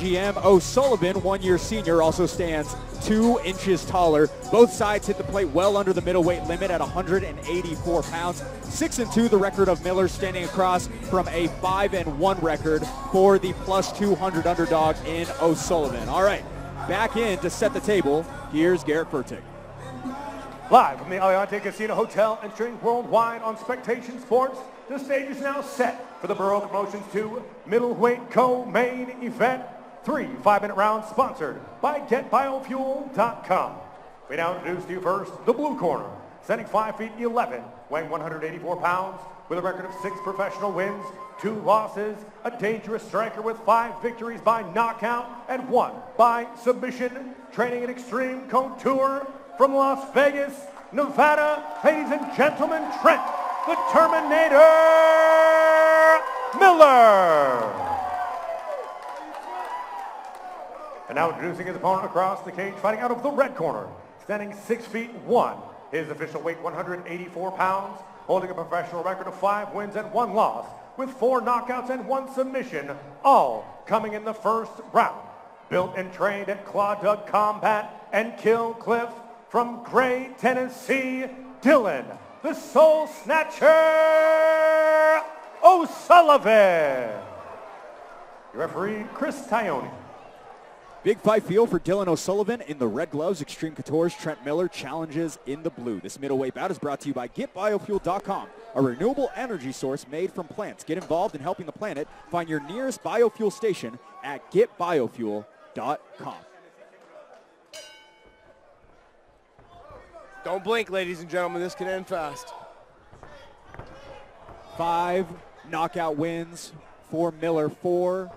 GM. O'Sullivan, 1 year senior, also stands 2 inches taller. Both sides hit the plate well under the middleweight limit at 184 pounds. 6-2, the record of Miller, standing across from a 5-1 record for the plus 200 underdog in O'Sullivan. All right, back in to set the table. Here's Garrett Fertig. Live from the Aliante Casino Hotel and streaming worldwide on Spectation Sports, the stage is now set for the Borroka Promotions 2 middleweight co-main event. 3 5-minute rounds sponsored by GetBiofuel.com. We now introduce to you first the blue corner, standing 5 feet 11, weighing 184 pounds, with a record of 6 professional wins, 2 losses, a dangerous striker with 5 victories by knockout and 1 by submission, training in extreme couture from Las Vegas, Nevada, ladies and gentlemen, Trent, the Terminator Miller. And now introducing his opponent across the cage, fighting out of the red corner, standing 6 feet 1, his official weight 184 pounds, holding a professional record of 5 wins and 1 loss, with 4 knockouts and 1 submission, all coming in the first round. Built and trained at Claw Dug Combat and Kill Cliff, from Gray, Tennessee, Dylan, the Soul Snatcher O'Sullivan. Your referee, Chris Tione. Big fight field for Dylan O'Sullivan in the red gloves. Extreme Couture's Trent Miller challenges in the blue. This middleweight bout is brought to you by GetBiofuel.com, a renewable energy source made from plants. Get involved in helping the planet. Find your nearest biofuel station at GetBiofuel.com. Don't blink, ladies and gentlemen. This can end fast. 5 knockout wins for Miller, 4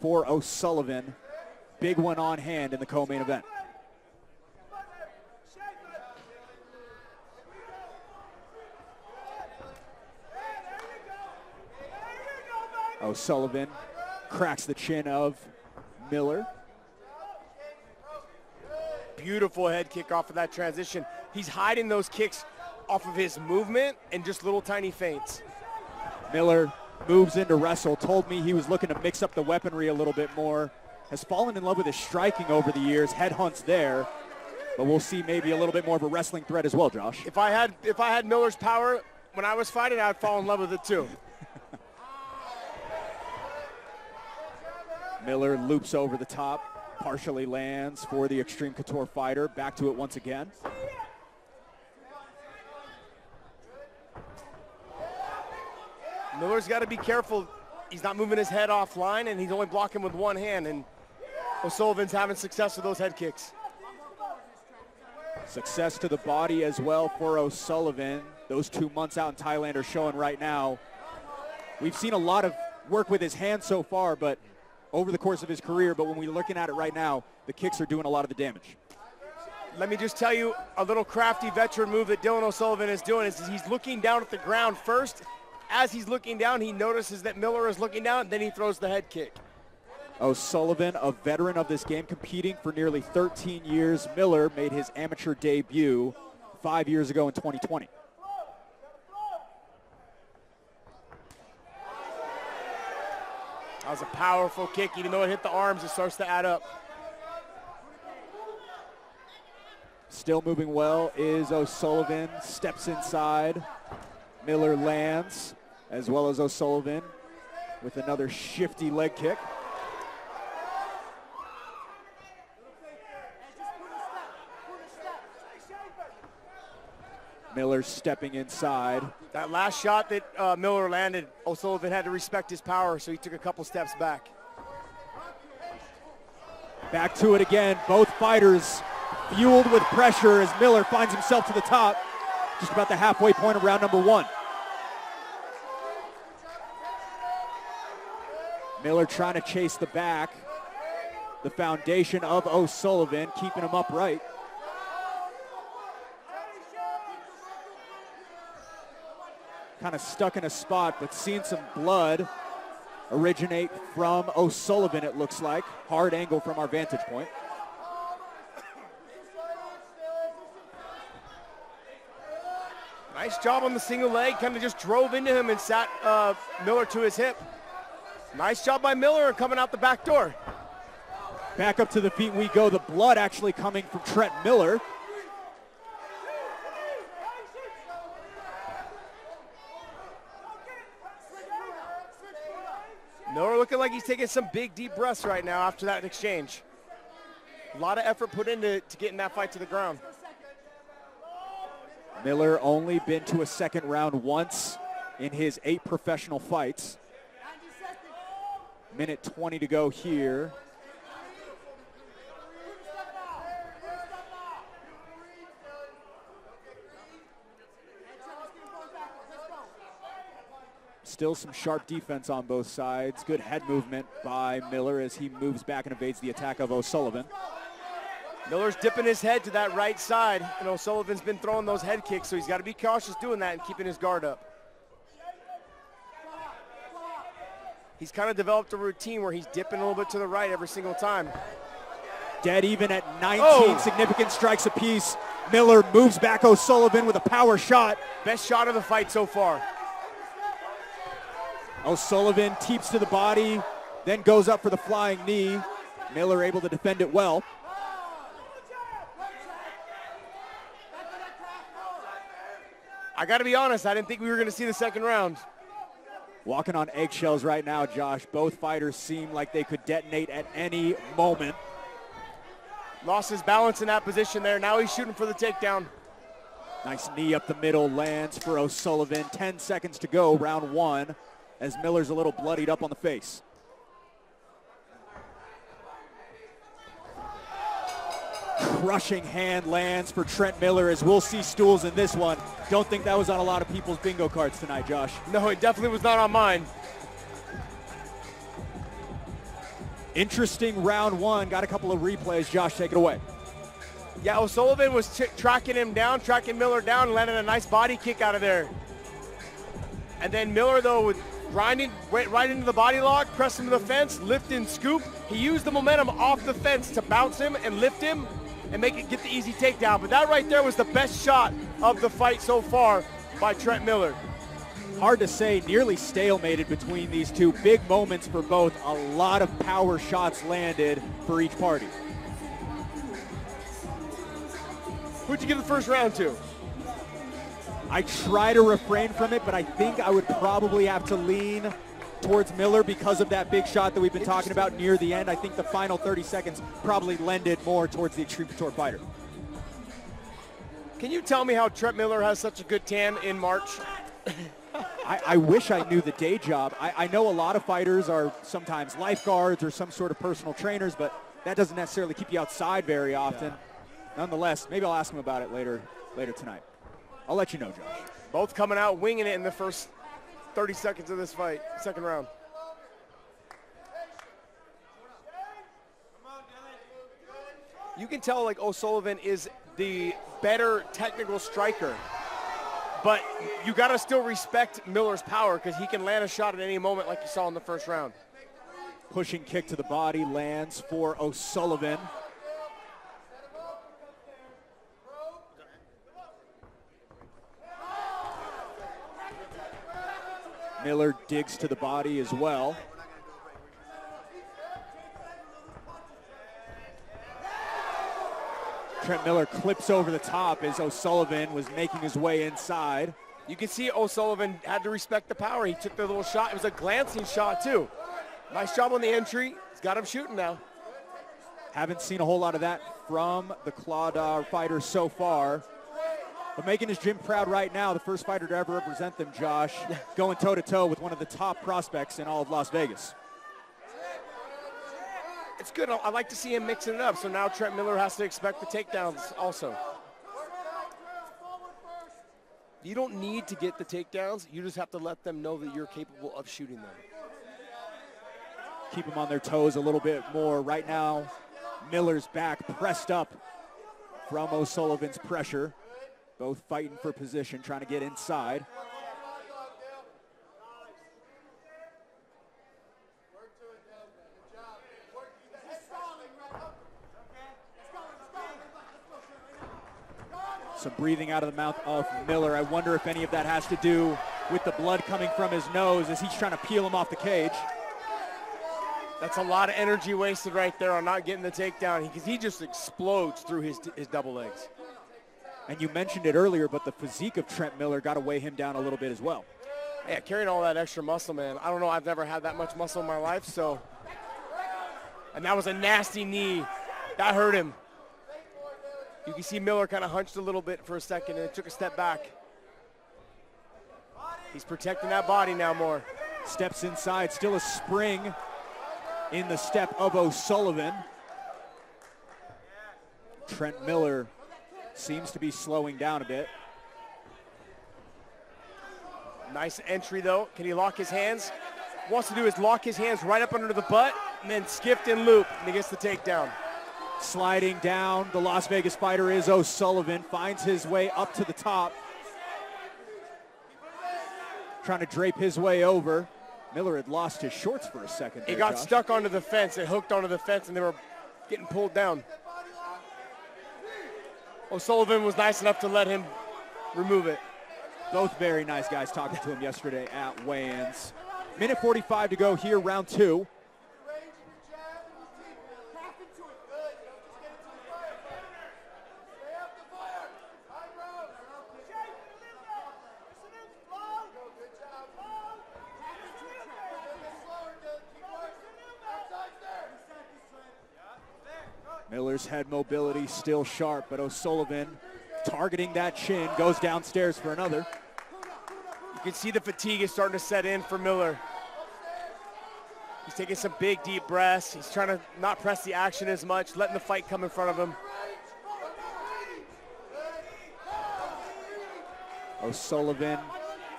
for O'Sullivan. Big one on hand in the co-main event. O'Sullivan cracks the chin of Miller. Beautiful head kick off of that transition. He's hiding those kicks off of his movement and just little tiny feints. Miller moves into wrestle. Told me he was looking to mix up the weaponry a little bit more. Has fallen in love with his striking over the years. Headhunts there, but we'll see maybe a little bit more of a wrestling threat as well, Josh. If I had Miller's power when I was fighting, I'd fall in love with it too. Miller loops over the top. Partially lands for the Extreme Couture fighter. Back to it once again. Miller's got to be careful. He's not moving his head offline, and he's only blocking with one hand, and O'Sullivan's having success with those head kicks. Success to the body as well for O'Sullivan. Those 2 months out in Thailand are showing right now. We've seen a lot of work with his hands so far, but over the course of his career, but when we're looking at it right now, the kicks are doing a lot of the damage. Let me just tell you a little crafty veteran move that Dylan O'Sullivan is doing is he's looking down at the ground first. As he's looking down, he notices that Miller is looking down, then he throws the head kick. O'Sullivan, a veteran of this game, competing for nearly 13 years. Miller made his amateur debut 5 years ago in 2020. That was a powerful kick. Even though it hit the arms, it starts to add up. Still moving well is O'Sullivan. Steps inside. Miller lands, as well as O'Sullivan with another shifty leg kick. Miller stepping inside. That last shot that Miller landed, O'Sullivan had to respect his power, so he took a couple steps back. Back to it again. Both fighters fueled with pressure as Miller finds himself to the top, just about the halfway point of round number 1. Miller trying to chase the back. The foundation of O'Sullivan, keeping him upright. Kind of stuck in a spot, but seeing some blood originate from O'Sullivan, it looks like. Hard angle from our vantage point. Nice job on the single leg, kind of just drove into him and sat Miller to his hip. Nice job by Miller coming out the back door. Back up to the feet we go. The blood actually coming from Trent Miller. Miller looking like he's taking some big, deep breaths right now after that exchange. A lot of effort put into getting that fight to the ground. Miller only been to a second round once in his 8 professional fights. Minute 20 to go here. Still some sharp defense on both sides. Good head movement by Miller as he moves back and evades the attack of O'Sullivan. Miller's dipping his head to that right side, and O'Sullivan's been throwing those head kicks, so he's got to be cautious doing that and keeping his guard up. He's kind of developed a routine where he's dipping a little bit to the right every single time. Dead even at 19 significant strikes apiece. Miller moves back O'Sullivan with a power shot. Best shot of the fight so far. O'Sullivan teeps to the body, then goes up for the flying knee. Miller able to defend it well. I got to be honest, I didn't think we were going to see the second round. Walking on eggshells right now, Josh. Both fighters seem like they could detonate at any moment. Lost his balance in that position there. Now he's shooting for the takedown. Nice knee up the middle lands for O'Sullivan. 10 seconds to go, round 1, as Miller's a little bloodied up on the face. Crushing hand lands for Trent Miller, as we'll see stools in this one. Don't think that was on a lot of people's bingo cards tonight, Josh. No, it definitely was not on mine. Interesting round 1. Got a couple of replays. Josh, take it away. Yeah, O'Sullivan was tracking him down, tracking Miller down, and landed a nice body kick out of there. And then Miller, though, went right into the body lock, pressed him to the fence, lift and scoop. He used the momentum off the fence to bounce him and lift him and get the easy takedown. But that right there was the best shot of the fight so far by Trent Miller. Hard to say, nearly stalemated between these two. Big moments for both. A lot of power shots landed for each party. Who'd you give the first round to? I try to refrain from it, but I think I would probably have to lean towards Miller because of that big shot that we've been talking about near the end. I think the final 30 seconds probably lended more towards the Extreme Couture fighter. Can you tell me how Trent Miller has such a good tan in March? I wish I knew the day job. I know a lot of fighters are sometimes lifeguards or some sort of personal trainers, but that doesn't necessarily keep you outside very often. Yeah. Nonetheless, maybe I'll ask him about it later tonight. I'll let you know, Josh. Both coming out winging it in the first 30 seconds of this fight, second round. You can tell like O'Sullivan is the better technical striker, but you got to still respect Miller's power because he can land a shot at any moment like you saw in the first round. Pushing kick to the body lands for O'Sullivan. Miller digs to the body as well. Trent Miller clips over the top as O'Sullivan was making his way inside. You can see O'Sullivan had to respect the power. He took the little shot. It was a glancing shot, too. Nice job on the entry. He's got him shooting now. Haven't seen a whole lot of that from the Clawdog fighter so far. But making his gym proud right now, the first fighter to ever represent them, Josh, going toe-to-toe with one of the top prospects in all of Las Vegas. It's good. I like to see him mixing it up, so now Trent Miller has to expect the takedowns also. You don't need to get the takedowns. You just have to let them know that you're capable of shooting them. Keep them on their toes a little bit more. Right now, Miller's back pressed up from O'Sullivan's pressure. Both fighting for position, trying to get inside. Some breathing out of the mouth of Miller. I wonder if any of that has to do with the blood coming from his nose as he's trying to peel him off the cage. That's a lot of energy wasted right there on not getting the takedown because he just explodes through his double legs. And you mentioned it earlier, but the physique of Trent Miller got to weigh him down a little bit as well. Yeah, carrying all that extra muscle, man. I don't know. I've never had that much muscle in my life, so. And that was a nasty knee. That hurt him. You can see Miller kind of hunched a little bit for a second and took a step back. He's protecting that body now more. Steps inside, still a spring in the step of O'Sullivan. Trent Miller seems to be slowing down a bit. Nice entry, though. Can he lock his hands? What he wants to do is lock his hands right up under the butt and then skipped and loop, and he gets the takedown. Sliding down, the Las Vegas fighter is O'Sullivan, finds his way up to the top. Trying to drape his way over. Miller had lost his shorts for a second. He got stuck onto the fence. It hooked onto the fence, and they were getting pulled down. O'Sullivan was nice enough to let him remove it. Both very nice guys talking to him yesterday at weigh-ins. Minute 45 to go here, round two. Miller's head mobility still sharp, but O'Sullivan targeting that chin, goes downstairs for another. You can see the fatigue is starting to set in for Miller. He's taking some big, deep breaths. He's trying to not press the action as much, letting the fight come in front of him. O'Sullivan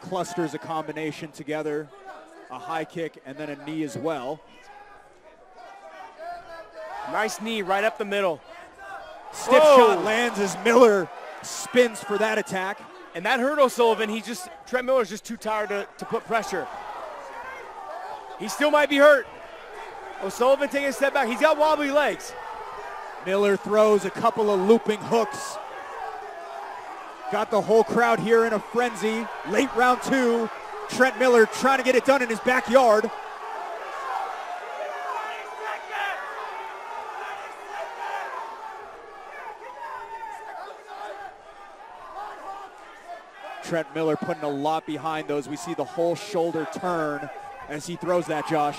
clusters a combination together, a high kick and then a knee as well. Nice knee right up the middle. Stiff shot lands as Miller spins for that attack. And that hurt O'Sullivan. Trent Miller's just too tired to put pressure. He still might be hurt. O'Sullivan taking a step back. He's got wobbly legs. Miller throws a couple of looping hooks. Got the whole crowd here in a frenzy. Late round two. Trent Miller trying to get it done in his backyard. Trent Miller putting a lot behind those. We see the whole shoulder turn as he throws that, Josh.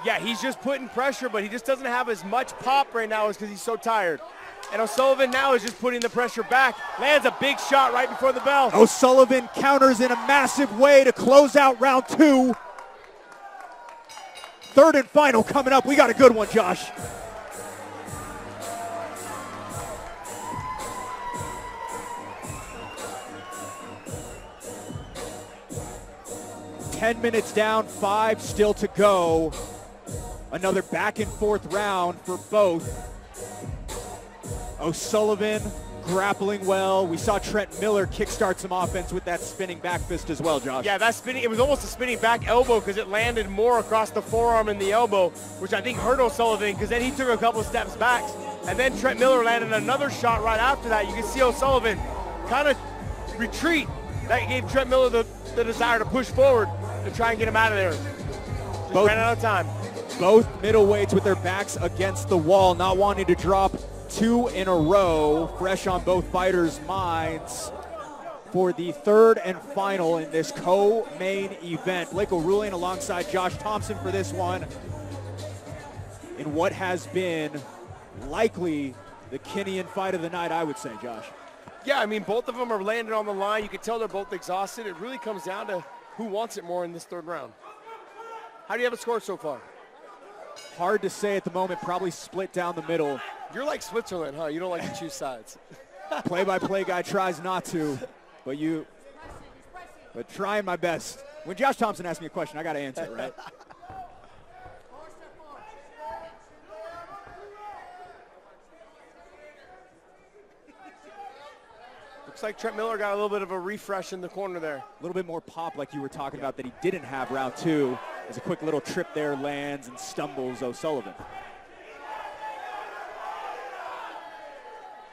Yeah, he's just putting pressure, but he just doesn't have as much pop right now because he's so tired. And O'Sullivan now is just putting the pressure back. Lands a big shot right before the bell. O'Sullivan counters in a massive way to close out round two. Third and final coming up. We got a good one, Josh. Ten minutes down, 5 still to go. Another back and forth round for both. O'Sullivan grappling well. We saw Trent Miller kickstart some offense with that spinning back fist as well, Josh. Yeah, that spinning, it was almost a spinning back elbow because it landed more across the forearm and the elbow, which I think hurt O'Sullivan because then he took a couple steps back. And then Trent Miller landed another shot right after that. You can see O'Sullivan kind of retreat. That gave Trent Miller the desire to push forward to try and get him out of there. Just ran out of time. Both middleweights with their backs against the wall, not wanting to drop 2 in a row, fresh on both fighters' minds for the third and final in this co-main event. Blake O'Rulean alongside Josh Thompson for this one in what has been likely the Kinian fight of the night, I would say, Josh. Yeah, I mean, both of them are landing on the line. You can tell they're both exhausted. It really comes down to who wants it more in this third round. How do you have it scored so far? Hard to say at the moment, probably split down the middle. You're like Switzerland, huh? You don't like to choose sides. Play-by-play guy tries not to, but trying my best. When Josh Thompson asks me a question, I got to answer it, right? Looks like Trent Miller got a little bit of a refresh in the corner there. A little bit more pop like you were talking about that he didn't have round two. As a quick little trip there lands and stumbles O'Sullivan.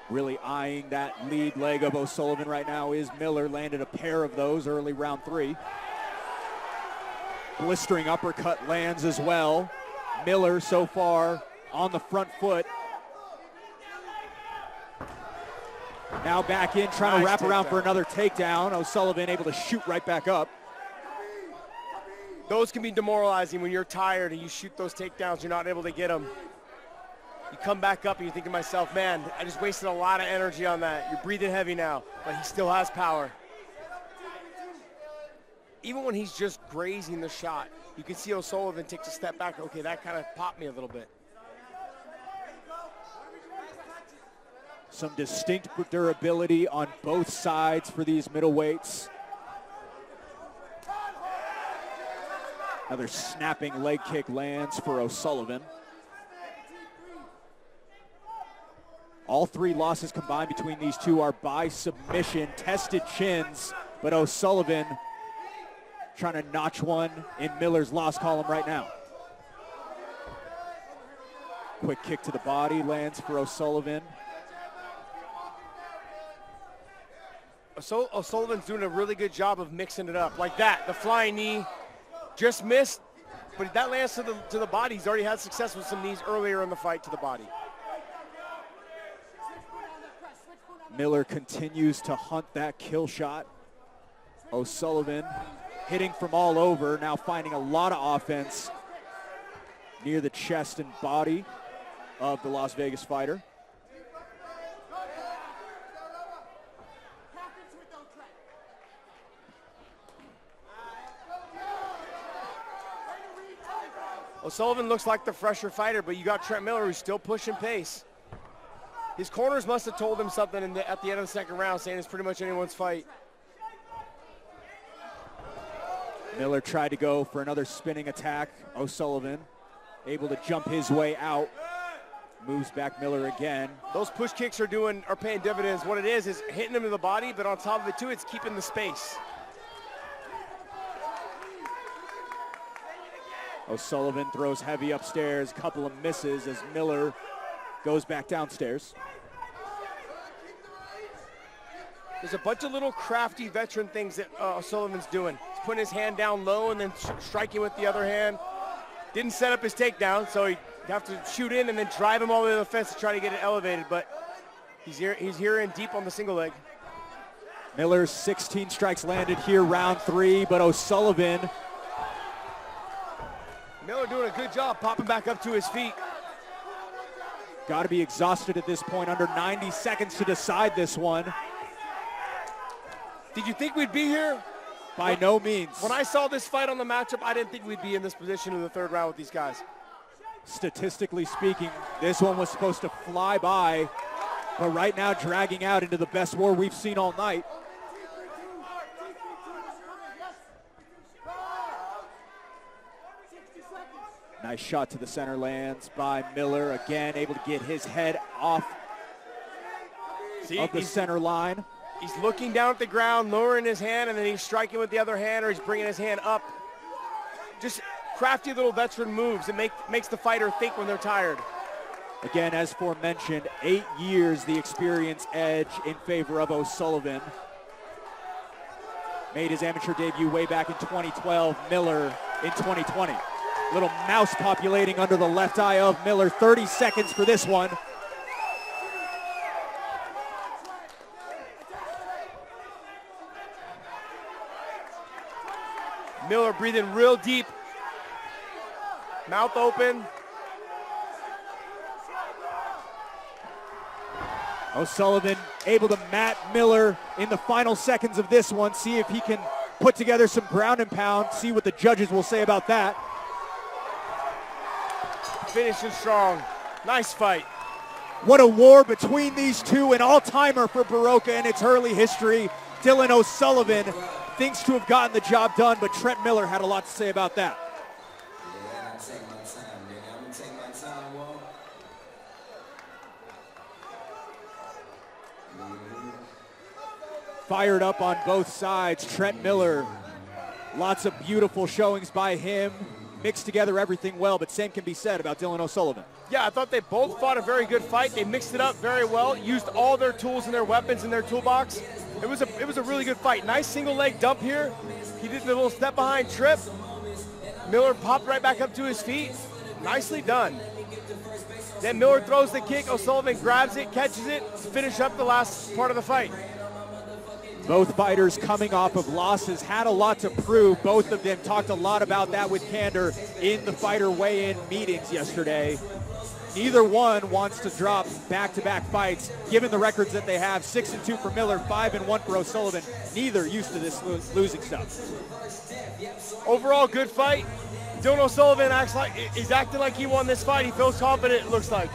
Really eyeing that lead leg of O'Sullivan right now is Miller. Landed a pair of those early round 3. blistering uppercut lands as well. Miller so far on the front foot. Now back in, trying to wrap around for another takedown. O'Sullivan able to shoot right back up. Those can be demoralizing when you're tired and you shoot those takedowns, you're not able to get them. You come back up and you think to myself, man, I just wasted a lot of energy on that. You're breathing heavy now, but he still has power. Even when he's just grazing the shot, you can see O'Sullivan takes a step back. Okay, that kind of popped me a little bit. Some distinct durability on both sides for these middleweights. Another snapping leg kick lands for O'Sullivan. All three losses combined between these two are by submission, tested chins, but O'Sullivan trying to notch one in Miller's loss column right now. Quick kick to the body lands for O'Sullivan. O'Sullivan's doing a really good job of mixing it up. Like that, the flying knee just missed, but that lands to the body. He's already had success with some knees earlier in the fight to the body. Miller continues to hunt that kill shot. O'Sullivan hitting from all over, now finding a lot of offense near the chest and body of the Las Vegas fighter. O'Sullivan looks like the fresher fighter, but you got Trent Miller who's still pushing pace. His corners must have told him something at the end of the second round, saying it's pretty much anyone's fight. Miller tried to go for another spinning attack. O'Sullivan able to jump his way out. Moves back Miller again. Those push kicks are paying dividends. What it is hitting him to the body, but on top of it too, it's keeping the space. O'Sullivan throws heavy upstairs, couple of misses as Miller goes back downstairs. There's a bunch of little crafty veteran things that O'Sullivan's doing. He's putting his hand down low and then striking with the other hand. Didn't set up his takedown, so he'd have to shoot in and then drive him all the way to the fence to try to get it elevated, but he's here in deep on the single leg. Miller's 16 strikes landed here, round 3, but O'Sullivan. Miller doing a good job popping back up to his feet. Got to be exhausted at this point, under 90 seconds to decide this one. Did you think we'd be here? By no means. When I saw this fight on the matchup, I didn't think we'd be in this position in the third round with these guys. Statistically speaking, this one was supposed to fly by, but right now dragging out into the best war we've seen all night. Nice shot to the center lands by Miller. Again, able to get his head off of the center line. He's looking down at the ground, lowering his hand, and then he's striking with the other hand, or he's bringing his hand up. Just crafty little veteran moves that makes the fighter think when they're tired. Again, as forementioned, 8 years the experience edge in favor of O'Sullivan. Made his amateur debut way back in 2012, Miller in 2020. Little mouse populating under the left eye of Miller. 30 seconds for this one. Miller breathing real deep. Mouth open. O'Sullivan able to mat Miller in the final seconds of this one. See if he can put together some ground and pound. See what the judges will say about that. Finishing strong. Nice fight. What a war between these two, an all-timer for Borroka in its early history. Dylan O'Sullivan thinks to have gotten the job done, but Trent Miller had a lot to say about that. Yeah, I take my time, nigga. I'm gonna take my time, whoa. Fired up on both sides. Trent Miller, lots of beautiful showings by him. Mixed together everything well, but same can be said about Dylan O'Sullivan. Yeah, I thought they both fought a very good fight. They mixed it up very well, used all their tools and their weapons in their toolbox. It was a really good fight. Nice single leg dump here. He did the little step behind trip. Miller popped right back up to his feet. Nicely done. Then Miller throws the kick. O'Sullivan grabs it, catches it, to finish up the last part of the fight. Both fighters coming off of losses, had a lot to prove. Both of them talked a lot about that with candor in the fighter weigh-in meetings yesterday. Neither one wants to drop back-to-back fights, given the records that they have. 6-2 for Miller, 5-1 for O'Sullivan. Neither used to this losing stuff. Overall, good fight. Dylan O'Sullivan he's acting like he won this fight. He feels confident, it looks like.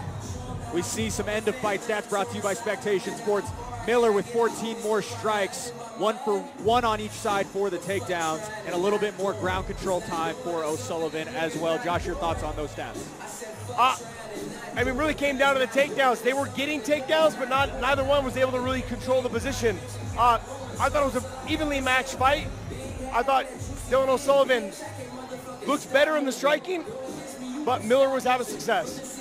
We see some end-of-fight stats brought to you by Spectation Sports. Miller with 14 more strikes, one on each side for the takedowns, and a little bit more ground control time for O'Sullivan as well. Josh, your thoughts on those stats? I mean, really came down to the takedowns. They were getting takedowns, but neither one was able to really control the position. I thought it was an evenly matched fight. I thought Dylan O'Sullivan looks better in the striking, but Miller was having success.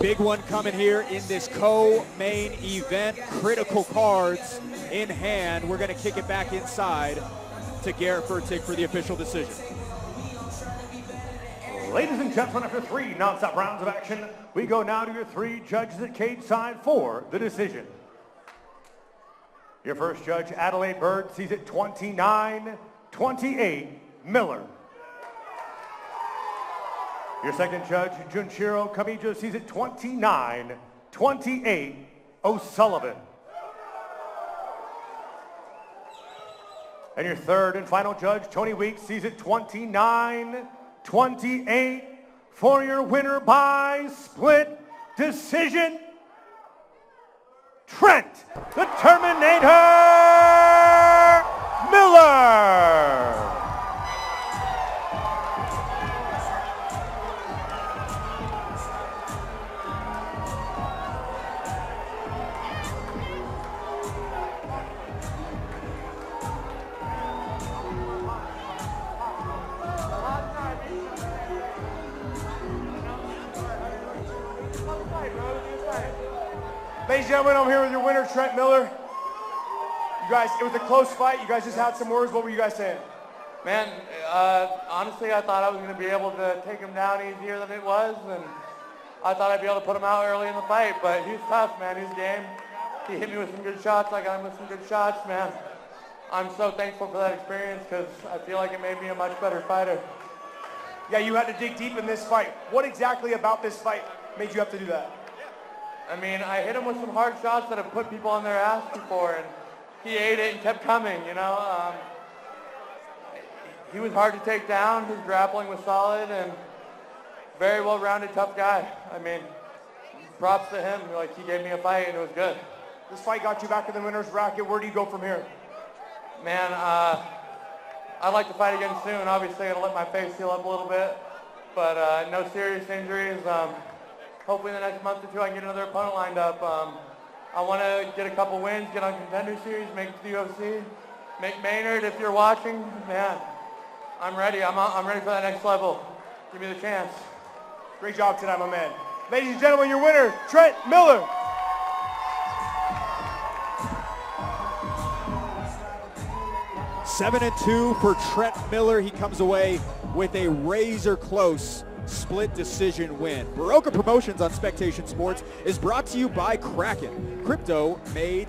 Big one coming here in this co-main event. Critical cards in hand. We're going to kick it back inside to Garrett Fertig for the official decision. Ladies and gentlemen, after 3 non-stop rounds of action, we go now to your 3 judges at cage side for the decision. Your first judge, Adelaide Bird, sees it 29-28, Miller. Your second judge, Junshiro Kamijo, sees it 29-28, O'Sullivan. And your third and final judge, Tony Weeks, sees it 29-28 for your winner by split decision, Trent, the Terminator Miller. Ladies and gentlemen, I'm here with your winner, Trent Miller. You guys, it was a close fight. You guys just had some words. What were you guys saying? Man, honestly, I thought I was going to be able to take him down easier than it was, and I thought I'd be able to put him out early in the fight, but he's tough, man. He's game. He hit me with some good shots. I got him with some good shots, man. I'm so thankful for that experience because I feel like it made me a much better fighter. Yeah, you had to dig deep in this fight. What exactly about this fight made you have to do that? I mean, I hit him with some hard shots that have put people on their ass before, and he ate it and kept coming, you know. He was hard to take down. His grappling was solid and very well-rounded, tough guy. I mean, props to him. Like, he gave me a fight, and it was good. This fight got you back in the winner's bracket. Where do you go from here? Man, I'd like to fight again soon. Obviously, I'm going to let my face heal up a little bit, but no serious injuries. Hopefully in the next month or 2 I can get another opponent lined up. I want to get a couple wins, get on Contender Series, make it to the UFC. Mick Maynard, if you're watching, man, I'm ready. I'm ready for that next level. Give me the chance. Great job tonight, my man. Ladies and gentlemen, your winner, Trent Miller. Seven and 2 for Trent Miller. He comes away with a razor-close split decision win. Borroka Promotions on Spectation Sports is brought to you by Kraken. Crypto made